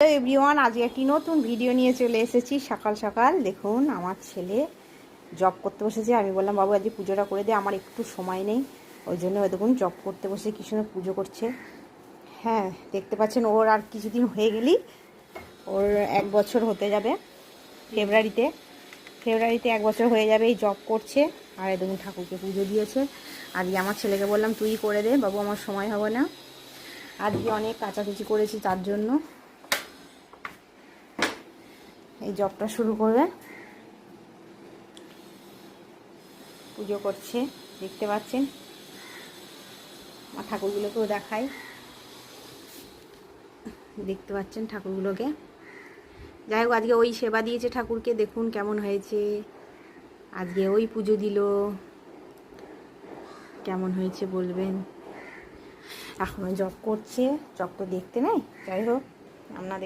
Hello everyone, আজকে একটি নতুন ভিডিও নিয়ে চলে এসেছি। সকাল সকাল দেখুন আমার ছেলে জব করতে বসেছে। আমি বললাম বাবু আজকে পুজোটা করে দে, আমার একটু সময় নেই, ওই জন্য দেখুন জব করতে বসে কি সুন্দর পুজো করছে। হ্যাঁ, দেখতে পাচ্ছেন ওর আর কিছুদিন হয়ে গেলেই ওর 1 বছর হতে যাবে। ফেব্রুয়ারিতে 1 বছর হয়ে যাবে এই জব করছে। আর দেখুন ঠাকুরকে পুজো দিয়েছে। আজকে আমার ছেলেকে বললাম তুই করে দে বাবু, আমার সময় হবে না। আজকে অনেক কাচাকুচি করেছি, তার জন্য এই জবটা শুরু করবে। পুজো করছে দেখতে পাচ্ছেন। আমার ঠাকুরগুলোকেও দেখাই, দেখতে পাচ্ছেন ঠাকুরগুলোকে। যাই হোক, আজকে ওই সেবা দিয়েছে ঠাকুরকে, দেখুন কেমন হয়েছে। আজকে ওই পুজো দিল, কেমন হয়েছে বলবেন। এখনো জব করছে, জব তো দেখতে নেই। যাই হোক, আপনাদের